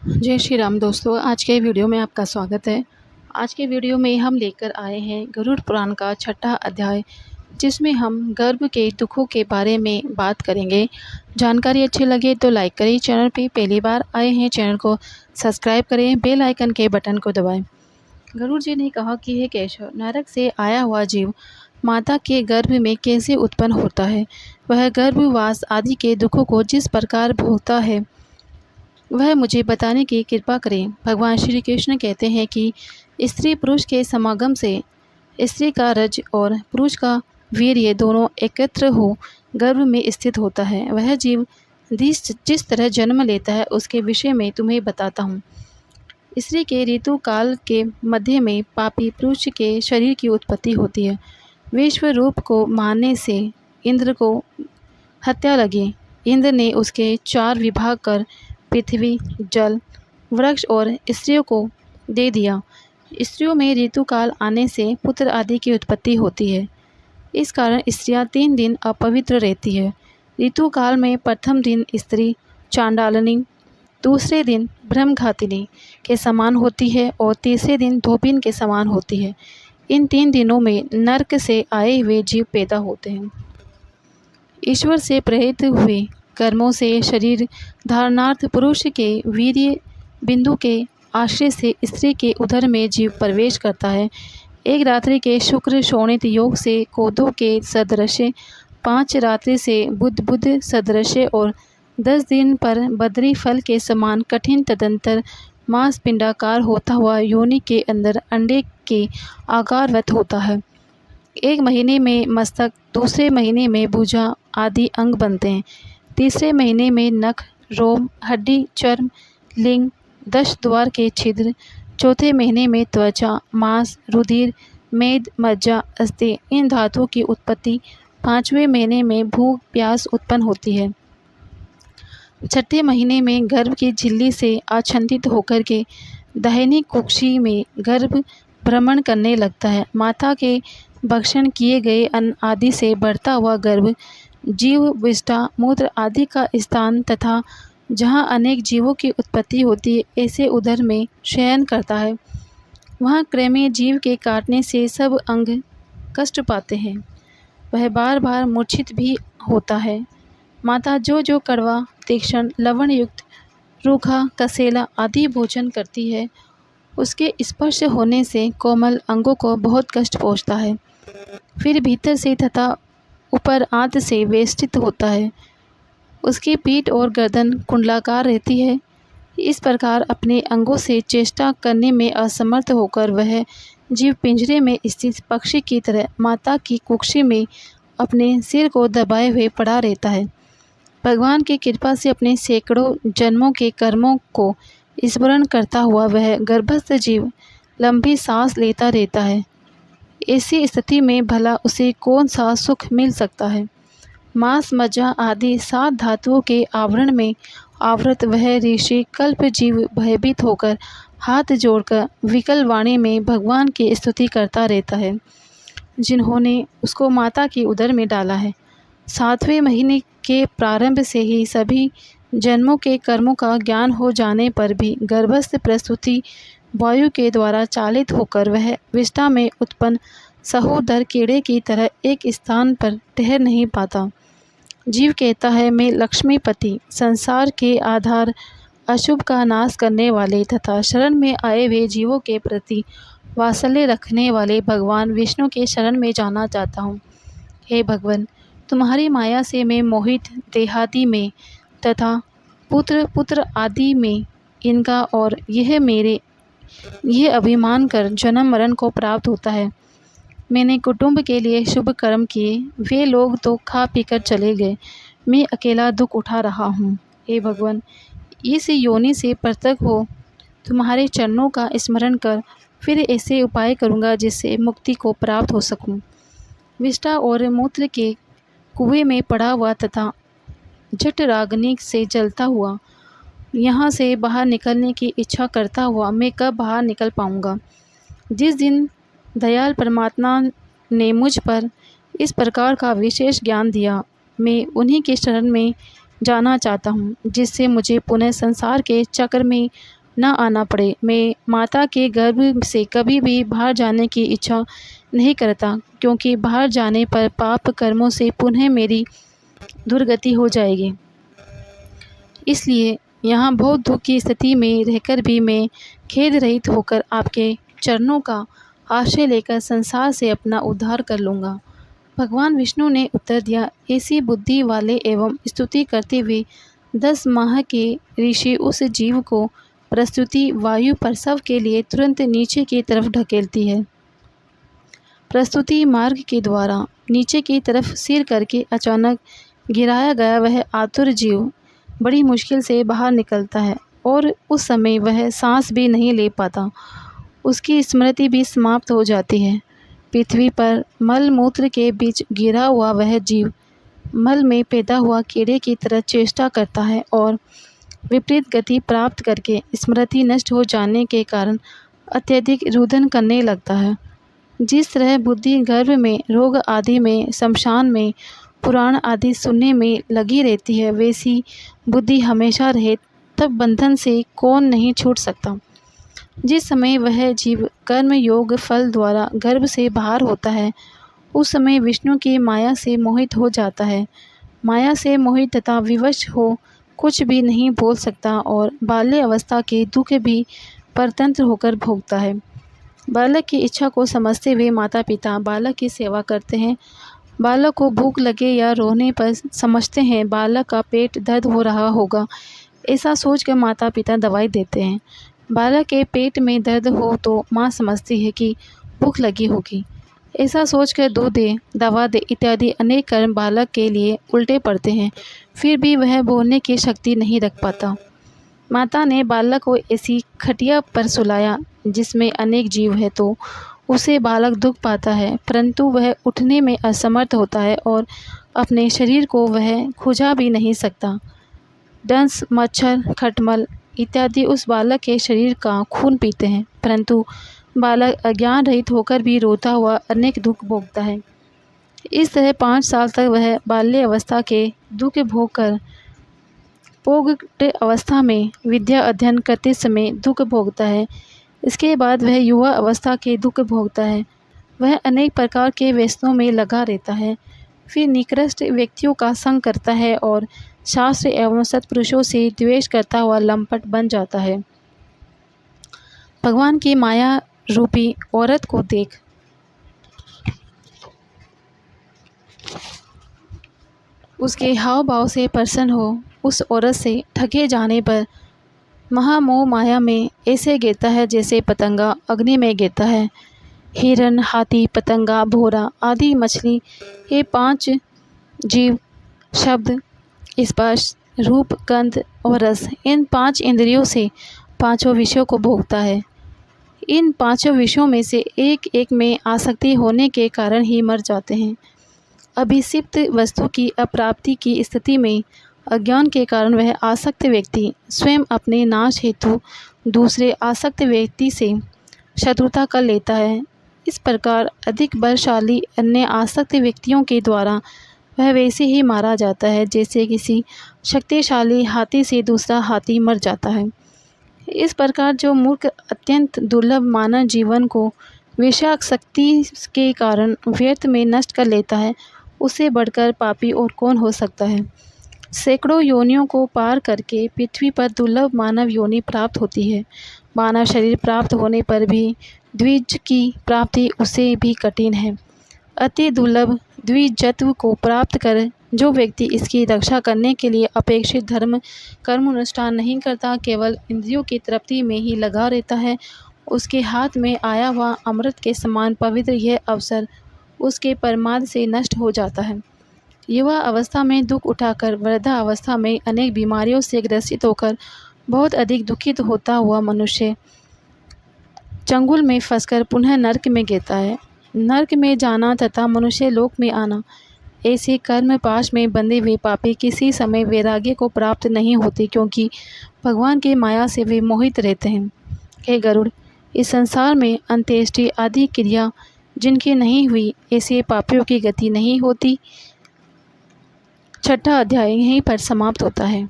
जय श्री राम दोस्तों, आज के वीडियो में आपका स्वागत है। आज के वीडियो में हम लेकर आए हैं गरुड़ पुराण का छठा अध्याय, जिसमें हम गर्भ के दुखों के बारे में बात करेंगे। जानकारी अच्छी लगे तो लाइक करें। चैनल पे पहली बार आए हैं, चैनल को सब्सक्राइब करें, बेल आइकन के बटन को दबाएं। गरुड़ जी ने कहा कि हे केशव, नरक से आया हुआ जीव माता के गर्भ में कैसे उत्पन्न होता है। वह गर्भवास आदि के दुखों को जिस प्रकार भोगता है वह मुझे बताने की कृपा करें। भगवान श्री कृष्ण कहते हैं कि स्त्री पुरुष के समागम से स्त्री का रज और पुरुष का वीर्य दोनों एकत्र हो गर्भ में स्थित होता है। वह जीव जिस तरह जन्म लेता है उसके विषय में तुम्हें बताता हूँ। स्त्री के ऋतु काल के मध्य में पापी पुरुष के शरीर की उत्पत्ति होती है। विश्व रूप को मारने से इंद्र को हत्या लगी। इंद्र ने उसके 4 विभाग कर पृथ्वी, जल, वृक्ष और स्त्रियों को दे दिया। स्त्रियों में ऋतुकाल आने से पुत्र आदि की उत्पत्ति होती है। इस कारण स्त्रियां 3 दिन अपवित्र रहती है। ऋतुकाल में प्रथम दिन स्त्री चांडालिनी, दूसरे दिन ब्रह्मघातिनी के समान होती है और तीसरे दिन धोबिन के समान होती है। इन 3 दिनों में नरक से आए हुए जीव पैदा होते हैं। ईश्वर से प्रेरित हुए कर्मों से शरीर धारणार्थ पुरुष के वीर्य बिंदु के आश्रय से स्त्री के उदर में जीव प्रवेश करता है। एक रात्रि के शुक्र शोणित योग से कोदो के सदृश्य, 5 रात्रि से बुध सदृश्य और 10 दिन पर बद्री फल के समान कठिन तदंतर मांस पिंडाकार होता हुआ योनि के अंदर अंडे के आकारवत होता है। 1 महीने में मस्तक, दूसरे महीने में भुजा आदि अंग बनते हैं। तीसरे महीने में नख, रोम, हड्डी, चर्म, लिंग, 10 द्वार के छिद्र। चौथे महीने में त्वचा, मांस, रुधिर, मेद, मज्जा, अस्थि, इन धातुओं की उत्पत्ति। 5वें महीने में भूख प्यास उत्पन्न होती है। 6ठे महीने में गर्भ की झिल्ली से आच्छादित होकर के दाहिनी कुक्षी में गर्भ भ्रमण करने लगता है। माता के भक्षण किए गए अन्न आदि से बढ़ता हुआ गर्भ जीव विष्ठा मूत्र आदि का स्थान तथा जहाँ अनेक जीवों की उत्पत्ति होती है ऐसे उदर में शयन करता है। वहाँ कृमि जीव के काटने से सब अंग कष्ट पाते हैं। वह बार बार मूर्छित भी होता है। माता जो कड़वा, तीक्ष्ण, लवण युक्त, रूखा, कसेला आदि भोजन करती है उसके स्पर्श होने से कोमल अंगों को बहुत कष्ट पहुँचता है। फिर भीतर से तथा ऊपर आंत से वेष्टित होता है। उसकी पीठ और गर्दन कुंडलाकार रहती है। इस प्रकार अपने अंगों से चेष्टा करने में असमर्थ होकर वह जीव पिंजरे में स्थित पक्षी की तरह माता की कुक्षी में अपने सिर को दबाए हुए पड़ा रहता है। भगवान की कृपा से अपने सैकड़ों जन्मों के कर्मों को स्मरण करता हुआ वह गर्भस्थ जीव लंबी सांस लेता रहता है। ऐसी स्थिति में भला उसे कौन सा सुख मिल सकता है। मांस, मज्जा आदि 7 धातुओं के आवरण में आवृत वह ऋषि कल्प जीव भयभीत होकर हाथ जोड़कर विकल वाणी में भगवान की स्तुति करता रहता है, जिन्होंने उसको माता के उदर में डाला है। 7वें महीने के प्रारंभ से ही सभी जन्मों के कर्मों का ज्ञान हो जाने पर भी गर्भस्थ प्रसूति वायु के द्वारा चालित होकर वह विष्ठा में उत्पन्न सहोदर कीड़े की तरह एक स्थान पर ठहर नहीं पाता। जीव कहता है, मैं लक्ष्मीपति, संसार के आधार, अशुभ का नाश करने वाले तथा शरण में आए हुए जीवों के प्रति वात्सल्य रखने वाले भगवान विष्णु के शरण में जाना चाहता हूँ। हे भगवान, तुम्हारी माया से मैं मोहित देहादि में तथा पुत्र आदि में इनका और यह अभिमान कर जन्म मरण को प्राप्त होता है। मैंने कुटुंब के लिए शुभ कर्म किए, वे लोग तो खा पीकर चले गए, मैं अकेला दुख उठा रहा हूँ। हे भगवान, इस योनि से पृथक हो तुम्हारे चरणों का स्मरण कर फिर ऐसे उपाय करूँगा जिससे मुक्ति को प्राप्त हो सकूँ। विष्ठा और मूत्र के कुएं में पड़ा हुआ तथा जठराग्नि से जलता हुआ यहाँ से बाहर निकलने की इच्छा करता हुआ मैं कब बाहर निकल पाऊँगा। जिस दिन दयाल परमात्मा ने मुझ पर इस प्रकार का विशेष ज्ञान दिया, मैं उन्हीं के शरण में जाना चाहता हूँ, जिससे मुझे पुनः संसार के चक्र में न आना पड़े। मैं माता के गर्भ से कभी भी बाहर जाने की इच्छा नहीं करता, क्योंकि बाहर जाने पर पाप कर्मों से पुनः मेरी दुर्गति हो जाएगी। इसलिए यहाँ बहुत दुख की स्थिति में रहकर भी मैं खेद रहित होकर आपके चरणों का आश्रय लेकर संसार से अपना उद्धार कर लूँगा। भगवान विष्णु ने उत्तर दिया, ऐसी बुद्धि वाले एवं स्तुति करते हुए 10 माह के ऋषि उस जीव को प्रस्तुति वायु प्रसव के लिए तुरंत नीचे की तरफ ढकेलती है। प्रस्तुति मार्ग के द्वारा नीचे की तरफ सिर करके अचानक गिराया गया वह आतुर जीव बड़ी मुश्किल से बाहर निकलता है और उस समय वह सांस भी नहीं ले पाता। उसकी स्मृति भी समाप्त हो जाती है। पृथ्वी पर मल मूत्र के बीच गिरा हुआ वह जीव मल में पैदा हुआ कीड़े की तरह चेष्टा करता है और विपरीत गति प्राप्त करके स्मृति नष्ट हो जाने के कारण अत्यधिक रुदन करने लगता है। जिस तरह बुद्धि गर्भ में, रोग आदि में, शमशान में, पुराण आदि सुनने में लगी रहती है, वैसी बुद्धि हमेशा रहे तब बंधन से कौन नहीं छूट सकता। जिस समय वह जीव कर्म योग फल द्वारा गर्भ से बाहर होता है, उस समय विष्णु की माया से मोहित हो जाता है। माया से मोहित तथा विवश हो कुछ भी नहीं बोल सकता और बाल्य अवस्था के दुख भी परतंत्र होकर भोगता है। बालक की इच्छा को समझते हुए माता पिता बालक की सेवा करते हैं। बालक को भूख लगे या रोने पर समझते हैं बालक का पेट दर्द हो रहा होगा, ऐसा सोचकर माता पिता दवाई देते हैं। बालक के पेट में दर्द हो तो माँ समझती है कि भूख लगी होगी, ऐसा सोचकर दूध दे, दवा दे इत्यादि अनेक कर्म बालक के लिए उल्टे पड़ते हैं, फिर भी वह बोलने की शक्ति नहीं रख पाता। माता ने बालक को ऐसी खटिया पर सुलाया जिसमें अनेक जीव है तो उसे बालक दुख पाता है, परंतु वह उठने में असमर्थ होता है और अपने शरीर को वह खुजा भी नहीं सकता। डंस, मच्छर, खटमल इत्यादि उस बालक के शरीर का खून पीते हैं, परंतु बालक अज्ञान रहित होकर भी रोता हुआ अनेक दुख भोगता है। इस तरह 5 साल तक वह बाल्य अवस्था के दुख भोग कर पौगट अवस्था में विद्या अध्ययन करते समय दुख भोगता है। इसके बाद वह युवा अवस्था के दुख भोगता है। वह अनेक प्रकार के व्यसनों में लगा रहता है, फिर निकृष्ट व्यक्तियों का संग करता है और शास्त्र एवं सत्पुरुषों से द्वेष करता हुआ लंपट बन जाता है। भगवान की माया रूपी औरत को देख उसके हाव भाव से प्रसन्न हो। उस औरत से ठगे जाने पर महामोह माया में ऐसे गिरता है जैसे पतंगा अग्नि में गिरता है। हिरण, हाथी, पतंगा, भौरा आदि मछली, ये 5 जीव शब्द, स्पर्श, रूप, गंध और रस, इन 5 इंद्रियों से 5 विषयों को भोगता है। इन 5 विषयों में से एक एक में आसक्ति होने के कारण ही मर जाते हैं। अभिषिक्त वस्तु की अप्राप्ति की स्थिति में अज्ञान के कारण वह आसक्त व्यक्ति स्वयं अपने नाश हेतु दूसरे आसक्त व्यक्ति से शत्रुता कर लेता है। इस प्रकार अधिक बलशाली अन्य आसक्त व्यक्तियों के द्वारा वह वैसे ही मारा जाता है जैसे किसी शक्तिशाली हाथी से दूसरा हाथी मर जाता है। इस प्रकार जो मूर्ख अत्यंत दुर्लभ मानव जीवन को विषयासक्ति के कारण व्यर्थ में नष्ट कर लेता है, उससे बढ़कर पापी और कौन हो सकता है। सैकड़ों योनियों को पार करके पृथ्वी पर दुर्लभ मानव योनि प्राप्त होती है। मानव शरीर प्राप्त होने पर भी द्विज की प्राप्ति उससे भी कठिन है। अति दुर्लभ द्विजत्व को प्राप्त कर जो व्यक्ति इसकी रक्षा करने के लिए अपेक्षित धर्म कर्म अनुष्ठान नहीं करता, केवल इंद्रियों की तृप्ति में ही लगा रहता है, उसके हाथ में आया हुआ अमृत के समान पवित्र यह अवसर उसके परमार्थ से नष्ट हो जाता है। युवा अवस्था में दुख उठाकर वृद्धा अवस्था में अनेक बीमारियों से ग्रसित होकर बहुत अधिक दुखित होता हुआ मनुष्य चंगुल में फंसकर पुनः नरक में गिरता है। नरक में जाना तथा मनुष्य लोक में आना, ऐसे कर्म पाश में बंधे हुए पापी किसी समय वैराग्य को प्राप्त नहीं होते, क्योंकि भगवान की माया से वे मोहित रहते हैं। हे गरुड़, इस संसार में अंत्येष्टि आदि क्रिया जिनकी नहीं हुई, ऐसे पापियों की गति नहीं होती। 6ठा अध्याय यहीं पर समाप्त होता है।